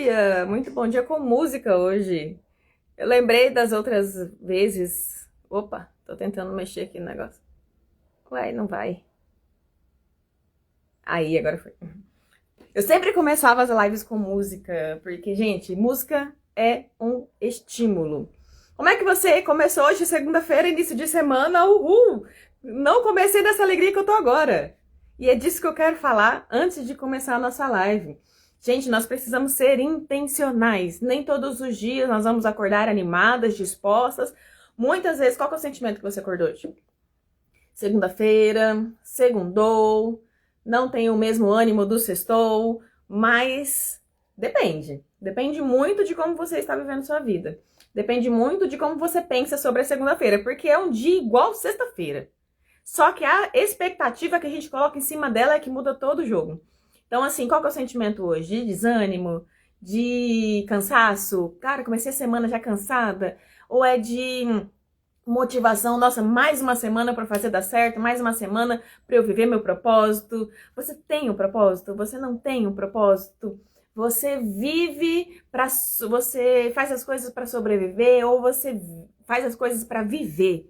dia! Muito bom dia com música hoje. Eu lembrei das outras vezes. Opa, tô tentando mexer aqui no negócio. Ué, não vai. Aí, agora foi. Eu sempre começava as lives com música, porque, gente, música é um estímulo. Como é que você começou hoje, segunda-feira, início de semana? Uhul! Não comecei dessa alegria que eu tô agora. E é disso que eu quero falar antes de começar a nossa live. Gente, nós precisamos ser intencionais. Nem todos os dias nós vamos acordar animadas, dispostas. Muitas vezes, qual que é o sentimento que você acordou hoje? Segunda-feira, segundou, não tem o mesmo ânimo do sextou, mas depende. Depende muito de como você está vivendo sua vida. Depende muito de como você pensa sobre a segunda-feira, porque é um dia igual sexta-feira. Só que a expectativa que a gente coloca em cima dela é que muda todo o jogo. Então, assim, qual que é o sentimento hoje? De desânimo? De cansaço? Cara, comecei a semana já cansada? Ou é de motivação? Nossa, mais uma semana para fazer dar certo, mais uma semana para eu viver meu propósito. Você tem um propósito? Você não tem um propósito? Você vive para você faz as coisas para sobreviver ou você faz as coisas para viver?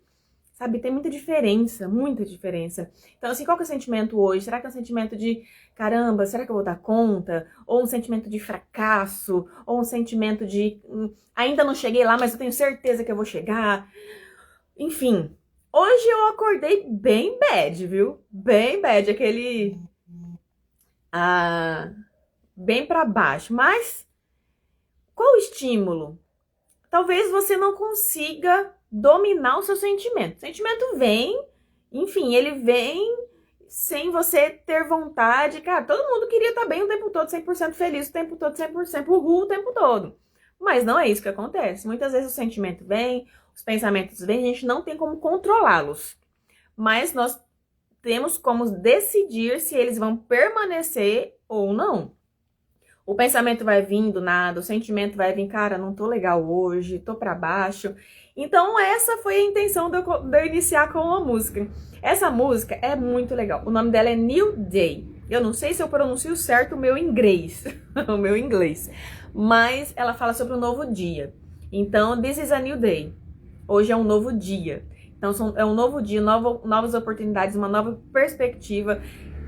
Sabe, tem muita diferença, muita diferença. Então, assim, qual que é o sentimento hoje? Será que é um sentimento de, caramba, será que eu vou dar conta? Ou um sentimento de fracasso? Ou um sentimento de, ainda não cheguei lá, mas eu tenho certeza que eu vou chegar? Enfim, hoje eu acordei bem bad, viu? Bem bad, aquele, ah, bem pra baixo. Mas, qual o estímulo? Talvez você não consiga dominar o seu sentimento. O sentimento vem, enfim, ele vem sem você ter vontade. Cara, todo mundo queria estar bem o tempo todo, 100% feliz o tempo todo, 100% uhul o tempo todo. Mas não é isso que acontece. Muitas vezes o sentimento vem, os pensamentos vêm, a gente não tem como controlá-los. Mas nós temos como decidir se eles vão permanecer ou não. O pensamento vai vir do nada, o sentimento vai vir, cara, não tô legal hoje, tô pra baixo. Então essa foi a intenção de eu iniciar com a música. Essa música é muito legal. O nome dela é New Day. Eu não sei se eu pronuncio certo o meu inglês, o meu inglês, mas ela fala sobre um novo dia. Então, this is a new day. Hoje é um novo dia. Então, é um novo dia, novas oportunidades, uma nova perspectiva.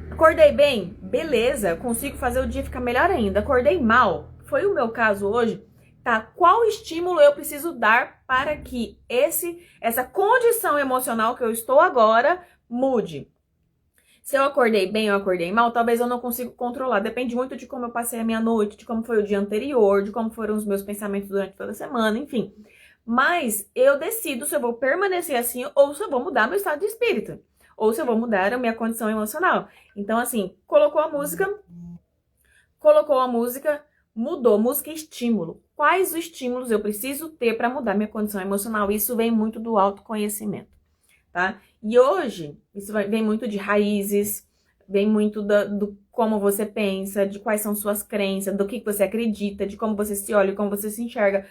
Acordei bem? Beleza, consigo fazer o dia ficar melhor ainda. Acordei mal? Foi o meu caso hoje. Tá? Qual estímulo eu preciso dar para que essa condição emocional que eu estou agora mude? Se eu acordei bem ou acordei mal, talvez eu não consiga controlar. Depende muito de como eu passei a minha noite, de como foi o dia anterior, de como foram os meus pensamentos durante toda a semana, enfim. Mas eu decido se eu vou permanecer assim ou se eu vou mudar meu estado de espírito. Ou se eu vou mudar a minha condição emocional. Então, assim, colocou a música, mudou. Música é estímulo. Quais os estímulos eu preciso ter para mudar minha condição emocional? Isso vem muito do autoconhecimento, tá? E hoje, isso vem muito de raízes, vem muito do como você pensa, de quais são suas crenças, do que você acredita, de como você se olha, como você se enxerga.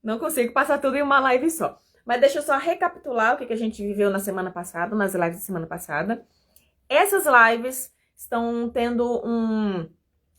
Não consigo passar tudo em uma live só. Mas deixa eu só recapitular o que a gente viveu na semana passada, nas lives da semana passada. Essas lives estão tendo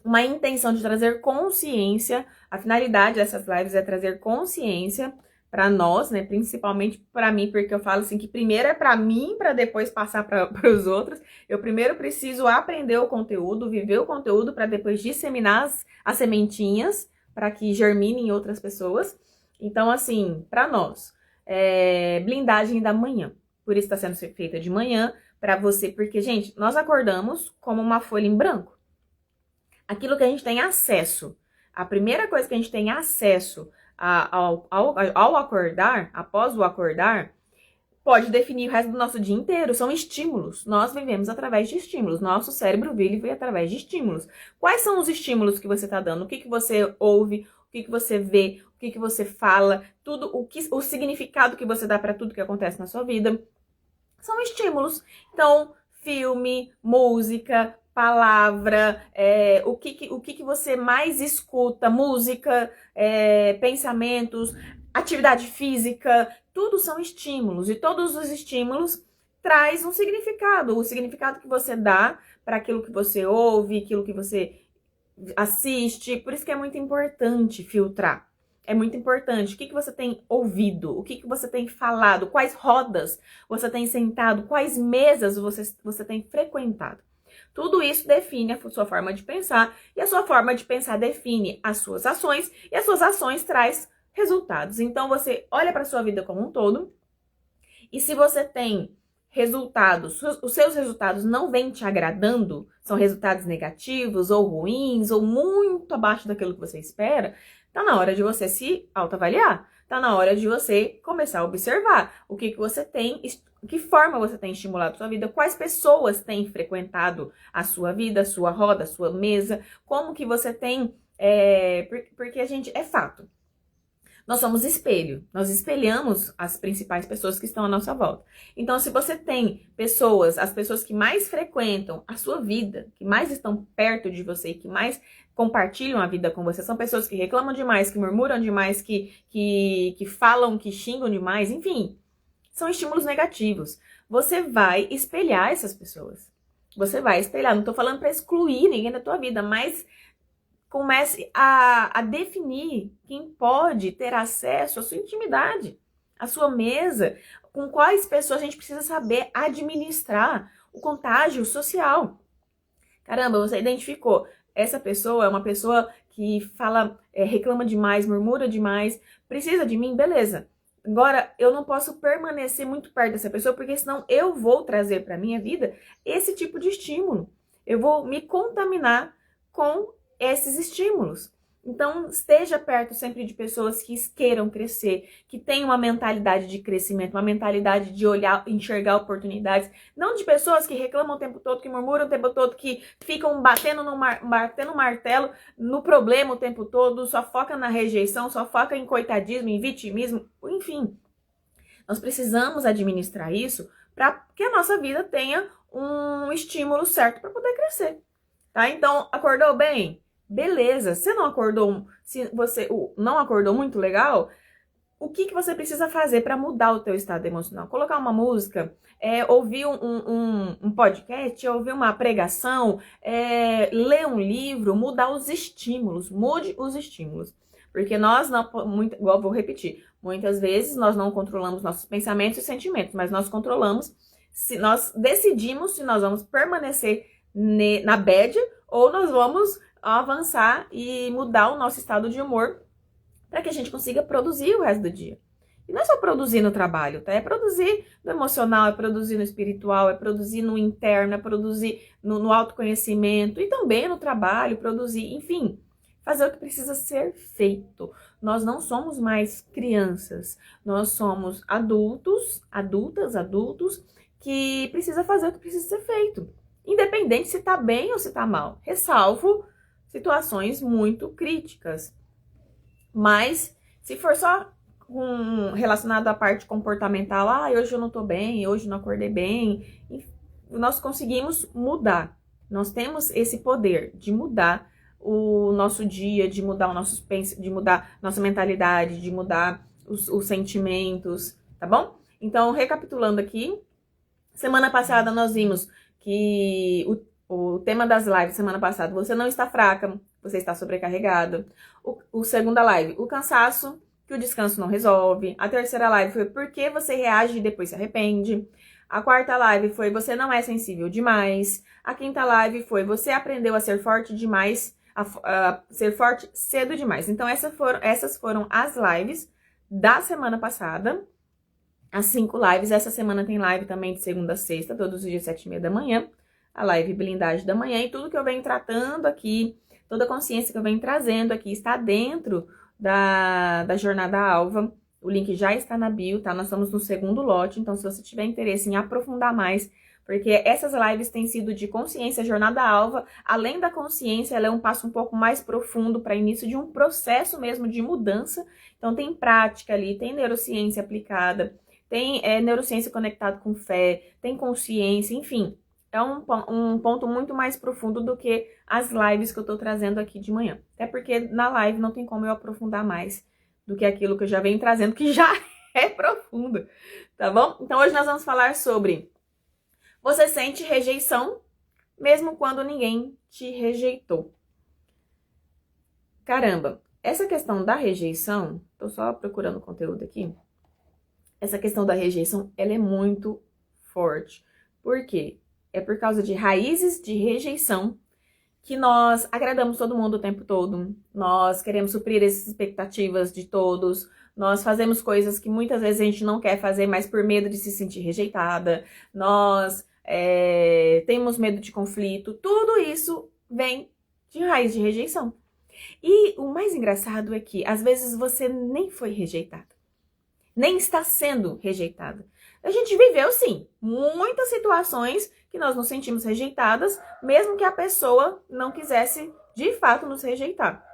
uma intenção de trazer consciência. A finalidade dessas lives é trazer consciência para nós, né? Principalmente para mim, porque eu falo assim que primeiro é para mim, para depois passar para os outros. Eu primeiro preciso aprender o conteúdo, viver o conteúdo, para depois disseminar as sementinhas para que germinem em outras pessoas. Então, assim, para nós, blindagem da manhã. Por isso está sendo feita de manhã, para você, porque, gente, nós acordamos como uma folha em branco. Aquilo que a gente tem acesso, a primeira coisa que a gente tem acesso ao acordar, após o acordar, pode definir o resto do nosso dia inteiro. São estímulos. Nós vivemos através de estímulos. Nosso cérebro vive através de estímulos. Quais são os estímulos que você está dando? O que você ouve? O que você vê? O que você fala? Tudo o significado que você dá para tudo que acontece na sua vida são estímulos. Então, filme, música, palavra, o que você mais escuta, música, pensamentos, atividade física, tudo são estímulos. E todos os estímulos traz um significado. O significado que você dá para aquilo que você ouve, aquilo que você assiste. Por isso que é muito importante filtrar. É muito importante. O que você tem ouvido? O que você tem falado? Quais rodas você tem sentado? Quais mesas você tem frequentado? Tudo isso define a sua forma de pensar. E a sua forma de pensar define as suas ações. E as suas ações traz resultados. Então, você olha para a sua vida como um todo. E se você tem resultados, os seus resultados não vêm te agradando, são resultados negativos ou ruins ou muito abaixo daquilo que você espera, tá na hora de você se autoavaliar. Tá na hora de você começar a observar o que você tem, que forma você tem estimulado a sua vida, quais pessoas têm frequentado a sua vida, a sua roda, a sua mesa, como que você tem, porque a gente, é fato. Nós somos espelho, nós espelhamos as principais pessoas que estão à nossa volta. Então, se você tem pessoas, as pessoas que mais frequentam a sua vida, que mais estão perto de você e que mais compartilham a vida com você, são pessoas que reclamam demais, que murmuram demais, que falam, que xingam demais, enfim, são estímulos negativos. Você vai espelhar essas pessoas. Você vai espelhar, não tô falando para excluir ninguém da tua vida, mas comece a definir quem pode ter acesso à sua intimidade, à sua mesa, com quais pessoas a gente precisa saber administrar o contágio social. Caramba, você identificou, essa pessoa é uma pessoa que fala, reclama demais, murmura demais, precisa de mim, beleza. Agora, eu não posso permanecer muito perto dessa pessoa, porque senão eu vou trazer para minha vida esse tipo de estímulo. Eu vou me contaminar com esses estímulos. Então, esteja perto sempre de pessoas que queiram crescer, que tenham uma mentalidade de crescimento, uma mentalidade de olhar, enxergar oportunidades, não de pessoas que reclamam o tempo todo, que murmuram o tempo todo, que ficam batendo martelo no problema o tempo todo, só foca na rejeição, só foca em coitadismo, em vitimismo, enfim. Nós precisamos administrar isso para que a nossa vida tenha um estímulo certo para poder crescer. Tá? Então, acordou bem? Beleza. Se você não acordou muito legal, o que você precisa fazer para mudar o teu estado emocional? Colocar uma música, ouvir um podcast, ouvir uma pregação, ler um livro, mudar os estímulos. Mude os estímulos. Porque nós não, igual vou repetir, muitas vezes nós não controlamos nossos pensamentos e sentimentos, mas nós controlamos, se nós decidimos se nós vamos permanecer na bad ou nós vamos avançar e mudar o nosso estado de humor para que a gente consiga produzir o resto do dia. E não é só produzir no trabalho, tá? É produzir no emocional, é produzir no espiritual, é produzir no interno, é produzir no autoconhecimento e também no trabalho, produzir, enfim, fazer o que precisa ser feito. Nós não somos mais crianças, nós somos adultos que precisa fazer o que precisa ser feito. Independente se tá bem ou se tá mal. Ressalvo situações muito críticas. Mas, se for só relacionado à parte comportamental, hoje eu não tô bem, hoje eu não acordei bem, nós conseguimos mudar. Nós temos esse poder de mudar o nosso dia, de mudar o nosso de mudar nossa mentalidade, de mudar os sentimentos, tá bom? Então, recapitulando aqui, semana passada nós vimos que o tema das lives semana passada, você não está fraca, você está sobrecarregada. O segunda live, o cansaço, que o descanso não resolve. A terceira live foi por que você reage e depois se arrepende. A quarta live foi você não é sensível demais. A quinta live foi você aprendeu a ser forte demais, a ser forte cedo demais. Então essas foram as lives da semana passada. As 5 lives, essa semana tem live também de segunda a sexta, todos os dias 7h30 da manhã. A live blindagem da manhã e tudo que eu venho tratando aqui, toda a consciência que eu venho trazendo aqui está dentro da Jornada Alva. O link já está na bio, tá? Nós estamos no segundo lote, então se você tiver interesse em aprofundar mais, porque essas lives têm sido de consciência, Jornada Alva, além da consciência, ela é um passo um pouco mais profundo para início de um processo mesmo de mudança. Então tem prática ali, tem neurociência aplicada, tem neurociência conectada com fé, tem consciência, enfim. É um ponto muito mais profundo do que as lives que eu tô trazendo aqui de manhã. Até porque na live não tem como eu aprofundar mais do que aquilo que eu já venho trazendo, que já é profundo, tá bom? Então hoje nós vamos falar sobre você sente rejeição mesmo quando ninguém te rejeitou. Caramba, essa questão da rejeição, tô só procurando conteúdo aqui. Essa questão da rejeição, ela é muito forte. Por quê? É por causa de raízes de rejeição que nós agradamos todo mundo o tempo todo. Nós queremos suprir essas expectativas de todos. Nós fazemos coisas que muitas vezes a gente não quer fazer, mas por medo de se sentir rejeitada. Nós temos medo de conflito. Tudo isso vem de raiz de rejeição. E o mais engraçado é que, às vezes, você nem foi rejeitada. Nem está sendo rejeitada. A gente viveu, sim, muitas situações que nós nos sentimos rejeitadas, mesmo que a pessoa não quisesse, de fato, nos rejeitar.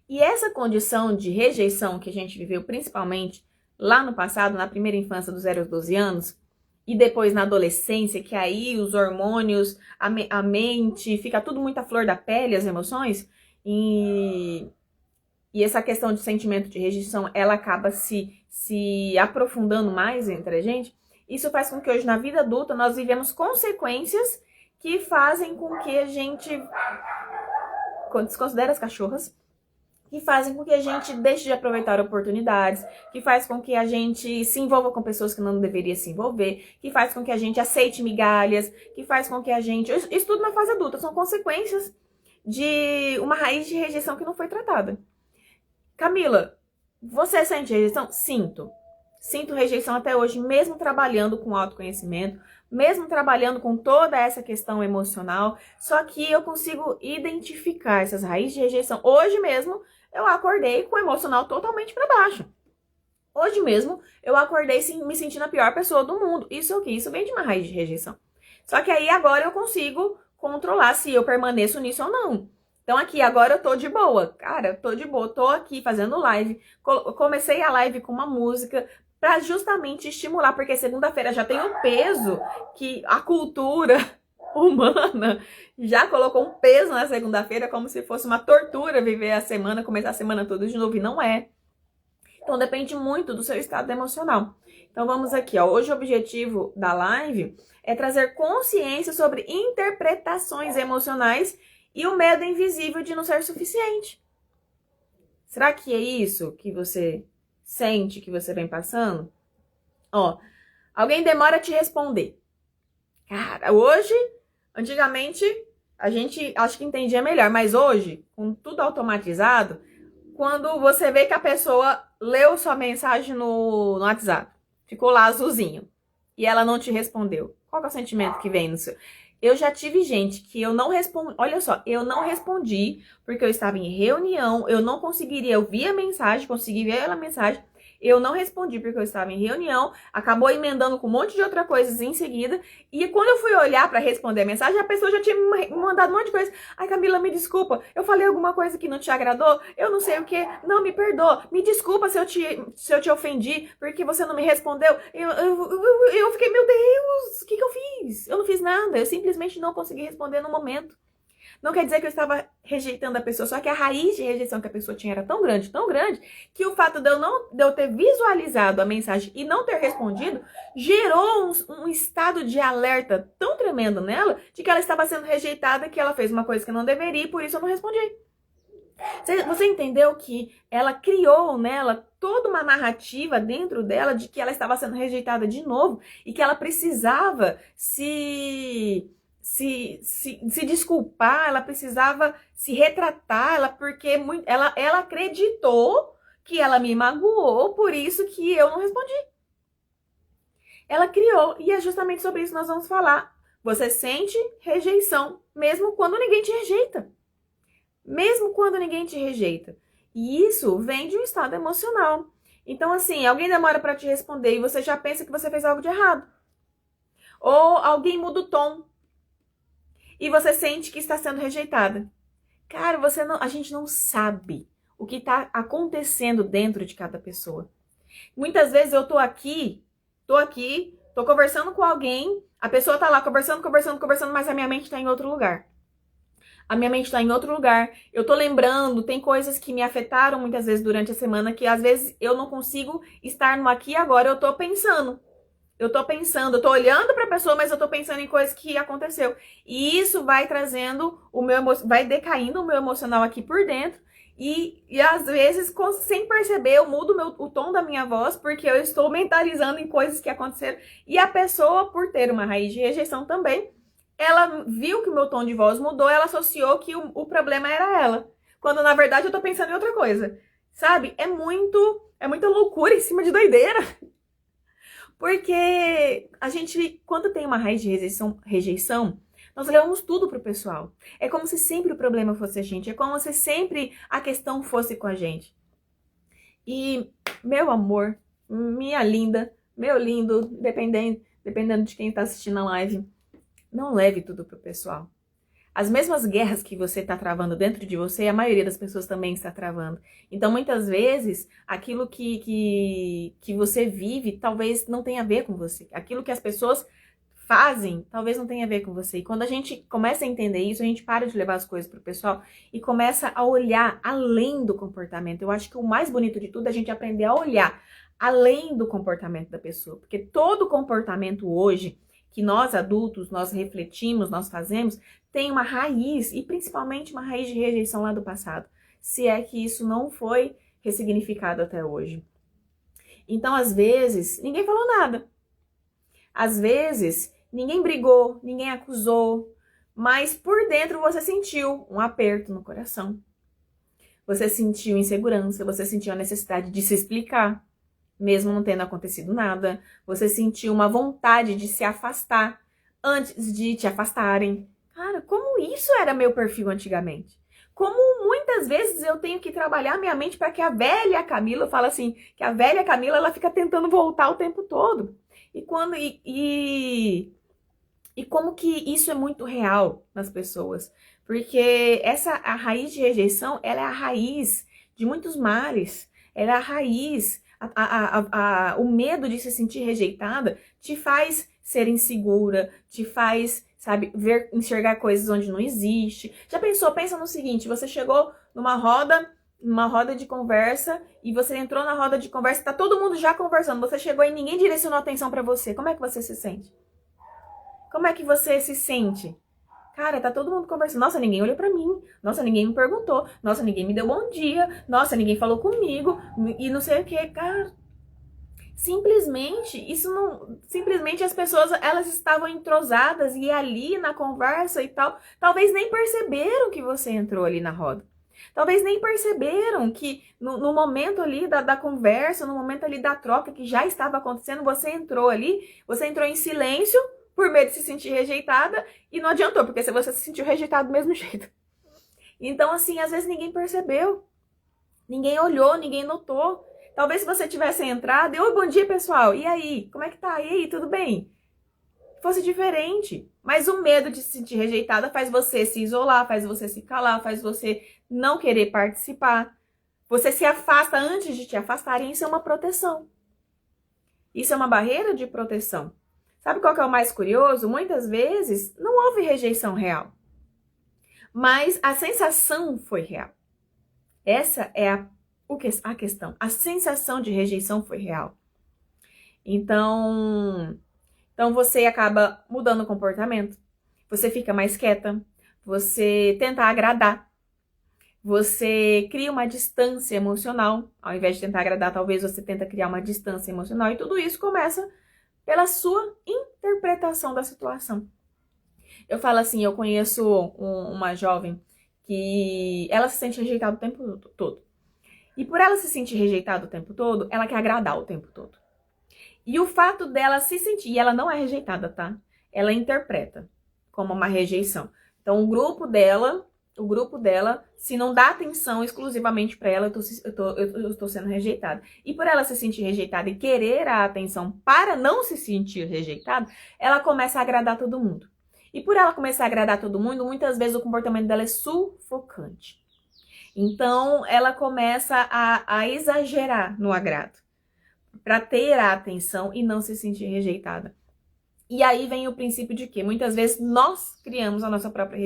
E essa condição de rejeição que a gente viveu, principalmente lá no passado, na primeira infância, dos 0 aos 12 anos, e depois na adolescência, que aí os hormônios, a mente, fica tudo muito à flor da pele, as emoções, e essa questão de sentimento de rejeição, ela acaba se aprofundando mais entre a gente. Isso faz com que hoje, na vida adulta, nós vivemos consequências que fazem com que a gente desconsidere as cachorras, que fazem com que a gente deixe de aproveitar oportunidades, que faz com que a gente se envolva com pessoas que não deveria se envolver, que faz com que a gente aceite migalhas, que faz com que a gente... Isso tudo na fase adulta, são consequências de uma raiz de rejeição que não foi tratada. Camila, você sente rejeição? Sinto. Sinto rejeição até hoje, mesmo trabalhando com autoconhecimento, mesmo trabalhando com toda essa questão emocional, só que eu consigo identificar essas raízes de rejeição. Hoje mesmo, eu acordei com o emocional totalmente para baixo. Hoje mesmo, eu acordei me sentindo a pior pessoa do mundo. Isso é o quê? Isso vem de uma raiz de rejeição. Só que aí agora eu consigo controlar se eu permaneço nisso ou não. Então aqui, agora eu tô de boa. Cara, eu tô de boa, tô aqui fazendo live. Comecei a live com uma música pra justamente estimular, porque segunda-feira já tem o peso que a cultura humana já colocou um peso na segunda-feira, como se fosse uma tortura viver a semana, começar a semana toda de novo, e não é. Então depende muito do seu estado emocional. Então vamos aqui, ó. Hoje o objetivo da live é trazer consciência sobre interpretações emocionais e o medo invisível de não ser suficiente. Será que é isso que você sente, que você vem passando? Ó, alguém demora a te responder. Cara, hoje, antigamente, a gente acho que entendia melhor, mas hoje, com tudo automatizado, quando você vê que a pessoa leu sua mensagem no WhatsApp, ficou lá azulzinho, e ela não te respondeu, qual que é o sentimento que vem no seu... Eu já tive gente que eu não respondi, olha só, eu não respondi porque eu estava em reunião, eu não conseguiria, eu vi a mensagem, consegui ver a mensagem, eu não respondi porque eu estava em reunião, acabou emendando com um monte de outras coisas em seguida, e quando eu fui olhar para responder a mensagem, a pessoa já tinha me mandado um monte de coisa. Ai, Camila, me desculpa, eu falei alguma coisa que não te agradou, eu não sei o que, não, me perdoa, me desculpa se eu te ofendi, porque você não me respondeu. Eu fiquei, meu Deus, o que eu fiz? Eu não fiz nada, eu simplesmente não consegui responder no momento. Não quer dizer que eu estava rejeitando a pessoa, só que a raiz de rejeição que a pessoa tinha era tão grande, que o fato de eu ter visualizado a mensagem e não ter respondido, gerou um estado de alerta tão tremendo nela, de que ela estava sendo rejeitada, que ela fez uma coisa que não deveria, e por isso eu não respondi. Você entendeu que ela criou nela toda uma narrativa dentro dela de que ela estava sendo rejeitada de novo e que ela precisava se desculpar, ela precisava se retratar, porque ela acreditou que ela me magoou, por isso que eu não respondi. Ela criou, e é justamente sobre isso que nós vamos falar. Você sente rejeição, mesmo quando ninguém te rejeita. Mesmo quando ninguém te rejeita. E isso vem de um estado emocional. Então, assim, alguém demora para te responder e você já pensa que você fez algo de errado. Ou alguém muda o tom e você sente que está sendo rejeitada. Cara, a gente não sabe o que está acontecendo dentro de cada pessoa. Muitas vezes eu tô conversando com alguém, a pessoa tá lá conversando, mas a minha mente tá em outro lugar. Eu tô lembrando, tem coisas que me afetaram muitas vezes durante a semana, que às vezes eu não consigo estar no aqui e agora, eu tô pensando, eu tô olhando pra pessoa, mas eu tô pensando em coisas que aconteceu. E isso vai trazendo vai decaindo o meu emocional aqui por dentro, E às vezes, sem perceber, eu mudo o tom da minha voz porque eu estou mentalizando em coisas que aconteceram. E a pessoa, por ter uma raiz de rejeição também, ela viu que o meu tom de voz mudou, ela associou que o problema era ela. Quando, na verdade, eu tô pensando em outra coisa. Sabe? É muita loucura em cima de doideira. Porque a gente, quando tem uma raiz de rejeição, nós levamos tudo pro pessoal. É como se sempre o problema fosse a gente. É como se sempre a questão fosse com a gente. E, meu amor, minha linda, meu lindo, dependendo de quem tá assistindo a live, não leve tudo pro pessoal. As mesmas guerras que você está travando dentro de você, a maioria das pessoas também está travando. Então, muitas vezes, aquilo que você vive talvez não tenha a ver com você. Aquilo que as pessoas fazem talvez não tenha a ver com você. E quando a gente começa a entender isso, a gente para de levar as coisas para o pessoal e começa a olhar além do comportamento. Eu acho que o mais bonito de tudo é a gente aprender a olhar além do comportamento da pessoa. Porque todo comportamento hoje que nós adultos, nós refletimos, nós fazemos, tem uma raiz, e principalmente uma raiz de rejeição lá do passado, se é que isso não foi ressignificado até hoje. Então, às vezes, ninguém falou nada. Às vezes, ninguém brigou, ninguém acusou, mas por dentro você sentiu um aperto no coração. Você sentiu insegurança, você sentiu a necessidade de se explicar, mesmo não tendo acontecido nada. Você sentiu uma vontade de se afastar antes de te afastarem. Cara, como isso era meu perfil antigamente? Como muitas vezes eu tenho que trabalhar minha mente para que a velha Camila, eu falo assim, que a velha Camila, ela fica tentando voltar o tempo todo. E como que isso é muito real nas pessoas? Porque a raiz de rejeição, ela é a raiz de muitos males. Ela é a raiz, o medo de se sentir rejeitada te faz ser insegura, te faz, sabe, enxergar coisas onde não existe. Já pensou? Pensa no seguinte, você chegou numa roda de conversa e você entrou na roda de conversa, tá todo mundo já conversando, você chegou e ninguém direcionou atenção pra você. Como é que você se sente? Como é que você se sente? Cara, tá todo mundo conversando. Nossa, ninguém olhou pra mim. Nossa, ninguém me perguntou. Nossa, ninguém me deu bom dia. Nossa, ninguém falou comigo. E não sei o que, cara. Simplesmente as pessoas, elas estavam entrosadas e ali na conversa e tal, talvez nem perceberam que você entrou ali na roda. Talvez nem perceberam que no momento ali da conversa, no momento ali da troca que já estava acontecendo, você entrou em silêncio, por medo de se sentir rejeitada, e não adiantou, porque você se sentiu rejeitado do mesmo jeito. Então, assim, às vezes ninguém percebeu, ninguém olhou, ninguém notou. Talvez se você tivesse entrado, oi, bom dia, pessoal, e aí? Como é que tá? E aí, tudo bem? Fosse diferente. Mas o medo de se sentir rejeitada faz você se isolar, faz você se calar, faz você não querer participar. Você se afasta antes de te afastarem, isso é uma proteção. Isso é uma barreira de proteção. Sabe qual que é o mais curioso? Muitas vezes não houve rejeição real, mas a sensação foi real. Essa é a questão. A sensação de rejeição foi real. Então você acaba mudando o comportamento. Você fica mais quieta. Você tenta agradar. Você cria uma distância emocional. Ao invés de tentar agradar, talvez você tenta criar uma distância emocional. E tudo isso começa pela sua interpretação da situação. Eu falo assim, eu conheço uma jovem que ela se sente rejeitada o tempo todo. E por ela se sentir rejeitada o tempo todo, ela quer agradar o tempo todo. E o fato dela se sentir, e ela não é rejeitada, tá? Ela interpreta como uma rejeição. Então o grupo dela, se não dá atenção exclusivamente para ela, eu estou sendo rejeitada. E por ela se sentir rejeitada e querer a atenção para não se sentir rejeitada, ela começa a agradar todo mundo. E por ela começar a agradar todo mundo, muitas vezes o comportamento dela é sufocante. Então, ela começa a exagerar no agrado, para ter a atenção e não se sentir rejeitada. E aí vem o princípio de que muitas vezes nós criamos a nossa própria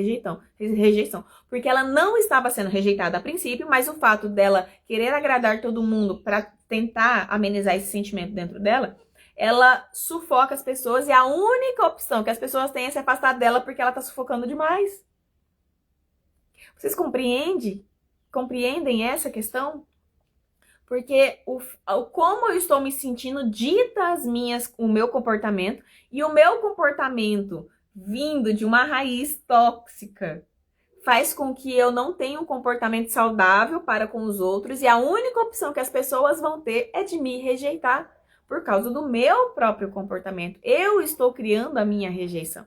rejeição, porque ela não estava sendo rejeitada a princípio, mas o fato dela querer agradar todo mundo para tentar amenizar esse sentimento dentro dela, ela sufoca as pessoas e a única opção que as pessoas têm é se afastar dela porque ela está sufocando demais. Vocês compreendem compreendem essa questão? Porque como eu estou me sentindo dita o meu comportamento, e o meu comportamento vindo de uma raiz tóxica faz com que eu não tenha um comportamento saudável para com os outros, e a única opção que as pessoas vão ter é de me rejeitar por causa do meu próprio comportamento. Eu estou criando a minha rejeição.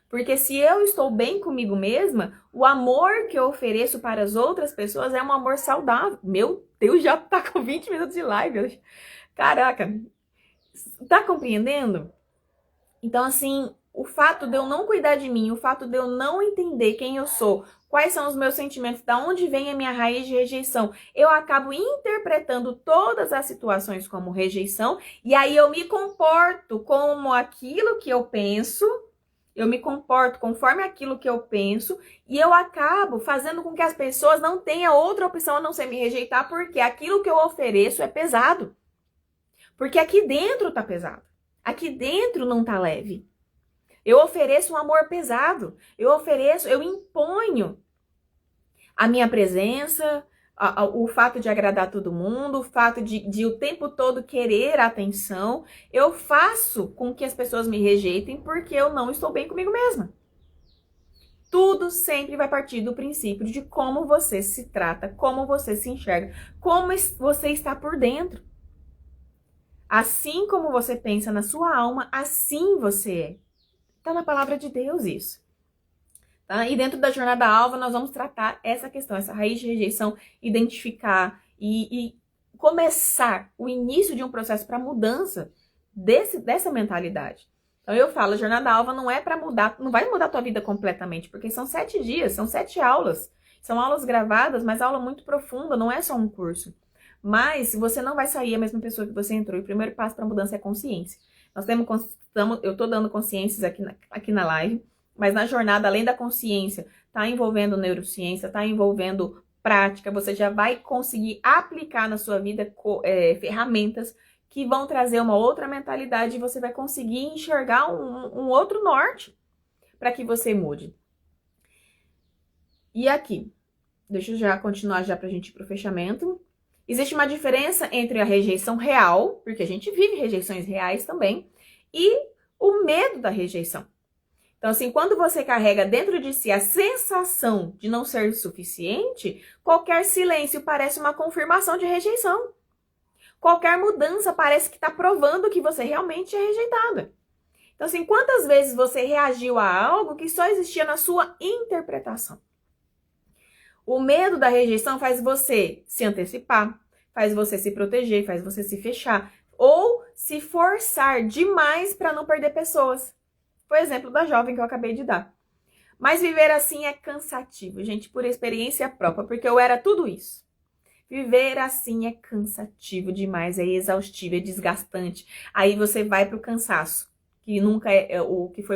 Porque se eu estou bem comigo mesma, o amor que eu ofereço para as outras pessoas é um amor saudável. Meu Deus, já tá com 20 minutos de live. Caraca, tá compreendendo? Então, assim, o fato de eu não cuidar de mim, o fato de eu não entender quem eu sou, quais são os meus sentimentos, da onde vem a minha raiz de rejeição, eu acabo interpretando todas as situações como rejeição, e aí eu me comporto como aquilo que eu penso. Eu me comporto conforme aquilo que eu penso e eu acabo fazendo com que as pessoas não tenham outra opção a não ser me rejeitar, porque aquilo que eu ofereço é pesado. Porque aqui dentro tá pesado. Aqui dentro não tá leve. Eu ofereço um amor pesado. Eu imponho a minha presença, o fato de agradar todo mundo, o fato de o tempo todo querer atenção, eu faço com que as pessoas me rejeitem porque eu não estou bem comigo mesma. Tudo sempre vai partir do princípio de como você se trata, como você se enxerga, como você está por dentro. Assim como você pensa na sua alma, assim você é. Está na palavra de Deus isso. Tá? E dentro da jornada alva, nós vamos tratar essa questão, essa raiz de rejeição, identificar e começar o início de um processo para mudança dessa mentalidade. Então eu falo, a jornada alva não é para mudar, não vai mudar a tua vida completamente, porque são 7 dias, são 7 aulas. São aulas gravadas, mas aula muito profunda, não é só um curso. Mas você não vai sair a mesma pessoa que você entrou. E o primeiro passo para a mudança é consciência. Eu estou dando consciências aqui na live. Mas na jornada, além da consciência, tá envolvendo neurociência, tá envolvendo prática, você já vai conseguir aplicar na sua vida ferramentas que vão trazer uma outra mentalidade e você vai conseguir enxergar um outro norte para que você mude. E aqui, deixa eu já continuar já pra gente ir pro fechamento. Existe uma diferença entre a rejeição real, porque a gente vive rejeições reais também, e o medo da rejeição. Então, assim, quando você carrega dentro de si a sensação de não ser suficiente, qualquer silêncio parece uma confirmação de rejeição. Qualquer mudança parece que está provando que você realmente é rejeitada. Então, assim, quantas vezes você reagiu a algo que só existia na sua interpretação? O medo da rejeição faz você se antecipar, faz você se proteger, faz você se fechar, ou se forçar demais para não perder pessoas. Foi o exemplo da jovem que eu acabei de dar. Mas viver assim é cansativo, gente, por experiência própria, porque eu era tudo isso. Viver assim é cansativo demais, é exaustivo, é desgastante. Aí você vai pro cansaço, que nunca é o que foi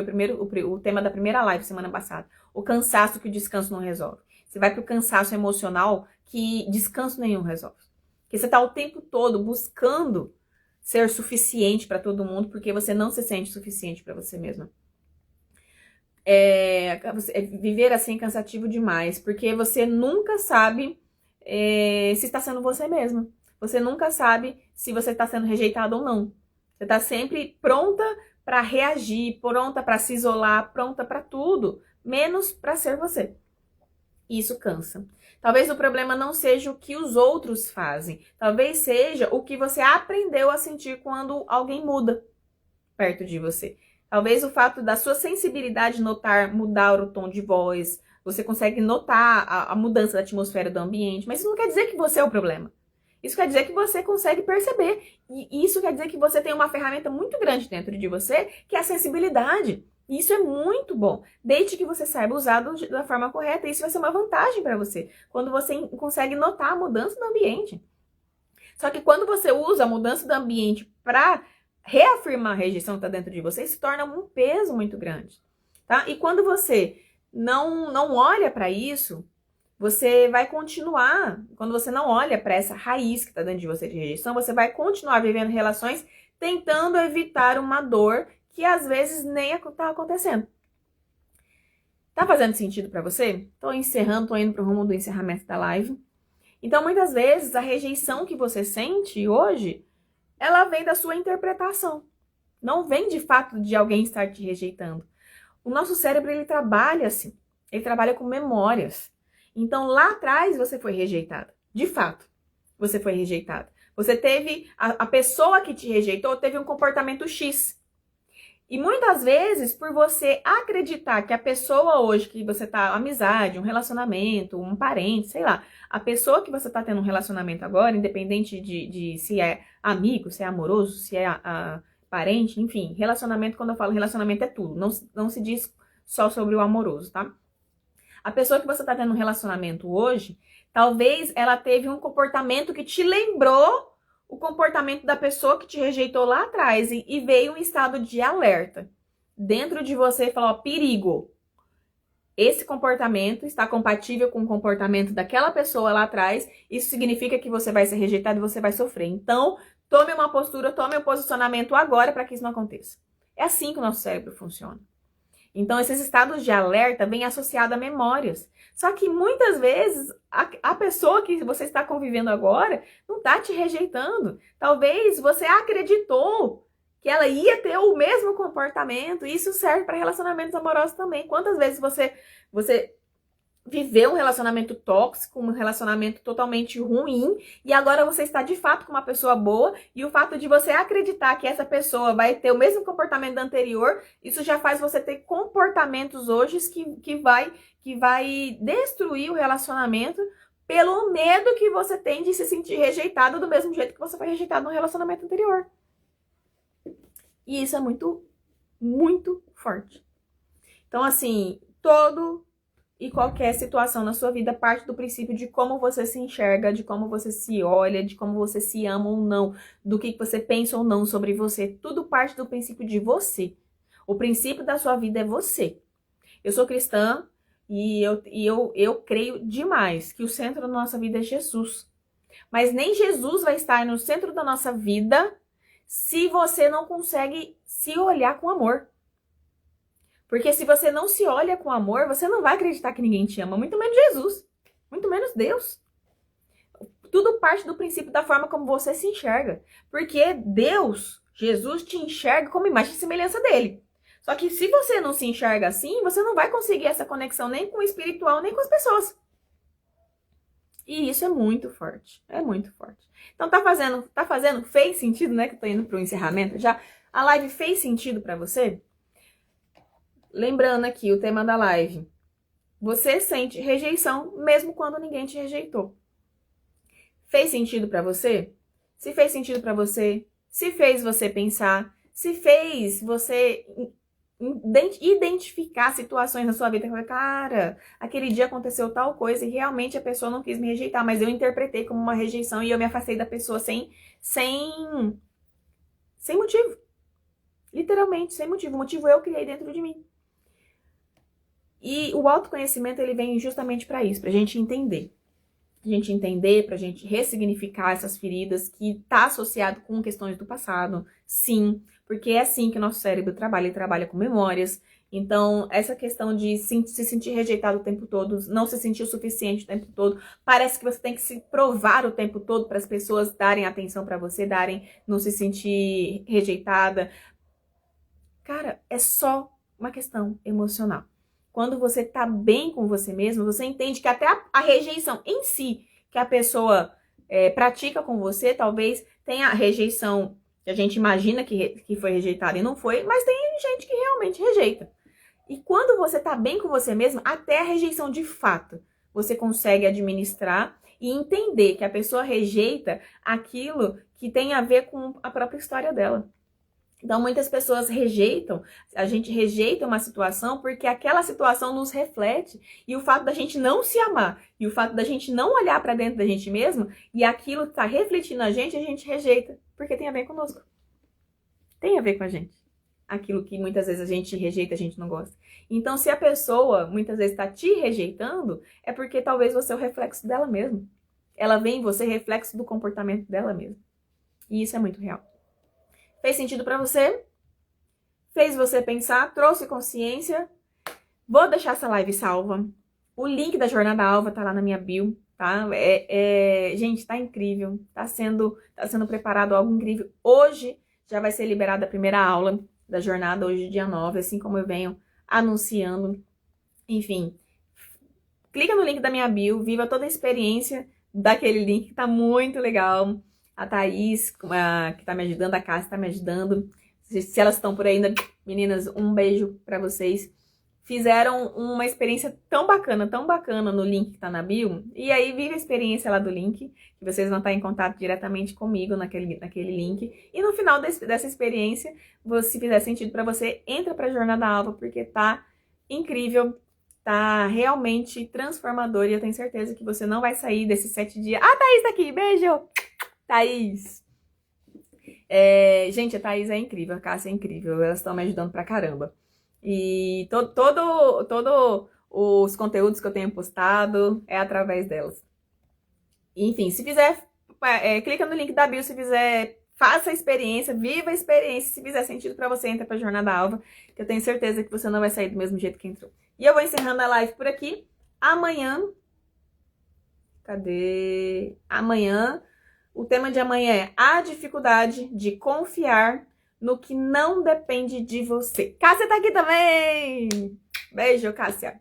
o tema da primeira live semana passada. O cansaço que o descanso não resolve. Você vai pro cansaço emocional que descanso nenhum resolve. Porque você tá o tempo todo buscando ser suficiente para todo mundo, porque você não se sente suficiente para você mesma. Viver assim é cansativo demais, porque você nunca sabe se está sendo você mesma. Você nunca sabe se você está sendo rejeitado ou não. Você está sempre pronta para reagir, pronta para se isolar, pronta para tudo, menos para ser você. Isso cansa. Talvez o problema não seja o que os outros fazem, talvez seja o que você aprendeu a sentir quando alguém muda perto de você. Talvez o fato da sua sensibilidade mudar o tom de voz, você consegue notar a mudança da atmosfera do ambiente, mas isso não quer dizer que você é o problema. Isso quer dizer que você consegue perceber. E isso quer dizer que você tem uma ferramenta muito grande dentro de você, que é a sensibilidade. E isso é muito bom, desde que você saiba usar da forma correta. Isso vai ser uma vantagem para você, quando você consegue notar a mudança do ambiente. Só que quando você usa a mudança do ambiente para reafirmar a rejeição que está dentro de você, se torna um peso muito grande, tá? E quando você não olha para isso, você vai continuar, quando você não olha para essa raiz que está dentro de você de rejeição, você vai continuar vivendo relações tentando evitar uma dor que às vezes nem está acontecendo. Tá fazendo sentido para você? Tô encerrando, tô indo pro rumo do encerramento da live. Então, muitas vezes, a rejeição que você sente hoje, ela vem da sua interpretação. Não vem de fato de alguém estar te rejeitando. O nosso cérebro, ele trabalha assim. Ele trabalha com memórias. Então, lá atrás, você foi rejeitada. De fato, você foi rejeitada. Você teve... A pessoa que te rejeitou teve um comportamento X. E muitas vezes, por você acreditar que a pessoa hoje que você tá, amizade, um relacionamento, um parente, sei lá, a pessoa que você tá tendo um relacionamento agora, independente de se é amigo, se é amoroso, se é parente, enfim, relacionamento, quando eu falo relacionamento é tudo, não se diz só sobre o amoroso, tá? A pessoa que você tá tendo um relacionamento hoje, talvez ela teve um comportamento que te lembrou o comportamento da pessoa que te rejeitou lá atrás e veio um estado de alerta dentro de você e falou, ó, perigo. Esse comportamento está compatível com o comportamento daquela pessoa lá atrás, isso significa que você vai ser rejeitado e você vai sofrer. Então, tome uma postura, tome um posicionamento agora para que isso não aconteça. É assim que o nosso cérebro funciona. Então, esses estados de alerta vêm associados a memórias. Só que muitas vezes a pessoa que você está convivendo agora não está te rejeitando. Talvez você acreditou que ela ia ter o mesmo comportamento. E isso serve para relacionamentos amorosos também. Quantas vezes você viveu um relacionamento tóxico, um relacionamento totalmente ruim, e agora você está de fato com uma pessoa boa, e o fato de você acreditar que essa pessoa vai ter o mesmo comportamento do anterior, isso já faz você ter comportamentos hoje que vai destruir o relacionamento pelo medo que você tem de se sentir rejeitado do mesmo jeito que você foi rejeitado no relacionamento anterior. E isso é muito, muito forte. Então, assim, todo e qualquer situação na sua vida parte do princípio de como você se enxerga, de como você se olha, de como você se ama ou não, do que você pensa ou não sobre você. Tudo parte do princípio de você. O princípio da sua vida é você. Eu sou cristã e eu creio demais que o centro da nossa vida é Jesus. Mas nem Jesus vai estar no centro da nossa vida se você não consegue se olhar com amor. Porque se você não se olha com amor, você não vai acreditar que ninguém te ama, muito menos Jesus, muito menos Deus. Tudo parte do princípio da forma como você se enxerga. Porque Deus, Jesus, te enxerga como imagem e semelhança dele. Só que se você não se enxerga assim, você não vai conseguir essa conexão nem com o espiritual, nem com as pessoas. E isso é muito forte, é muito forte. Então fez sentido, né, que eu tô indo pro encerramento já? A live fez sentido pra você? Lembrando aqui o tema da live. Você sente rejeição mesmo quando ninguém te rejeitou. Fez sentido pra você? Se fez sentido pra você, se fez você pensar, se fez você identificar situações na sua vida que cara, aquele dia aconteceu tal coisa e realmente a pessoa não quis me rejeitar, mas eu interpretei como uma rejeição e eu me afastei da pessoa sem motivo. Literalmente, sem motivo. O motivo eu criei dentro de mim. E o autoconhecimento, ele vem justamente para isso, pra gente entender. Pra gente ressignificar essas feridas que tá associado com questões do passado, sim, porque é assim que o nosso cérebro trabalha, ele trabalha com memórias. Então, essa questão de se sentir rejeitado o tempo todo, não se sentir o suficiente o tempo todo, parece que você tem que se provar o tempo todo para as pessoas darem atenção para você, não se sentir rejeitada. Cara, é só uma questão emocional. Quando você tá bem com você mesmo, você entende que até a rejeição em si que a pessoa pratica com você, talvez tenha a rejeição que a gente imagina que foi rejeitada e não foi, mas tem gente que realmente rejeita. E quando você tá bem com você mesmo, até a rejeição de fato, você consegue administrar e entender que a pessoa rejeita aquilo que tem a ver com a própria história dela. Então, muitas pessoas a gente rejeita uma situação porque aquela situação nos reflete. E o fato da gente não se amar, e o fato da gente não olhar para dentro da gente mesmo, e aquilo tá refletindo a gente rejeita, porque tem a ver conosco. Tem a ver com a gente. Aquilo que muitas vezes a gente rejeita, a gente não gosta. Então, se a pessoa muitas vezes está te rejeitando, é porque talvez você é o reflexo dela mesma. Ela vê em você reflexo do comportamento dela mesma. E isso é muito real. Fez sentido pra você? Fez você pensar? Trouxe consciência? Vou deixar essa live salva. O link da Jornada Alva tá lá na minha bio. tá? Gente, tá incrível, tá sendo preparado algo incrível. Hoje já vai ser liberada a primeira aula da jornada, hoje dia 9, assim como eu venho anunciando. Enfim, clica no link da minha bio, viva toda a experiência daquele link, que tá muito legal. A Thaís, que tá me ajudando, a Cássia tá me ajudando. Se elas estão por aí ainda, meninas, um beijo pra vocês. Fizeram uma experiência tão bacana no link que tá na bio. E aí, vive a experiência lá do link, que vocês vão estar em contato diretamente comigo naquele link. E no final dessa experiência, se fizer sentido pra você, entra pra Jornada Alva, porque tá incrível, tá realmente transformador. E eu tenho certeza que você não vai sair desses 7 dias. Ah, Thaís tá aqui, beijo! Thaís! Gente, a Thaís é incrível, a Cássia é incrível, elas estão me ajudando pra caramba. E todo os conteúdos que eu tenho postado é através delas. Enfim, se fizer, clica no link da bio, se fizer, faça a experiência, viva a experiência. Se fizer sentido pra você, entra pra Jornada Alva, que eu tenho certeza que você não vai sair do mesmo jeito que entrou. E eu vou encerrando a live por aqui. Amanhã... Cadê? Amanhã... O tema de amanhã é a dificuldade de confiar no que não depende de você. Cássia tá aqui também! Beijo, Cássia.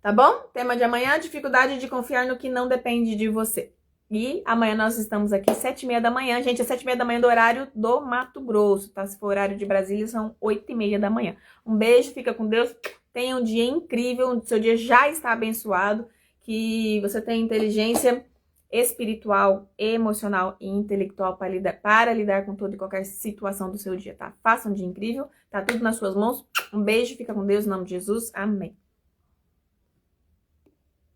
Tá bom? Tema de amanhã, a dificuldade de confiar no que não depende de você. E amanhã nós estamos aqui, 7h30 da manhã. Gente, é 7h30 da manhã do horário do Mato Grosso, tá? Se for horário de Brasília, são 8h30 da manhã. Um beijo, fica com Deus. Tenha um dia incrível, seu dia já está abençoado. Que você tenha inteligência espiritual, emocional e intelectual para lidar com toda e qualquer situação do seu dia, tá? Faça um dia incrível, tá tudo nas suas mãos. Um beijo, fica com Deus, em nome de Jesus, amém.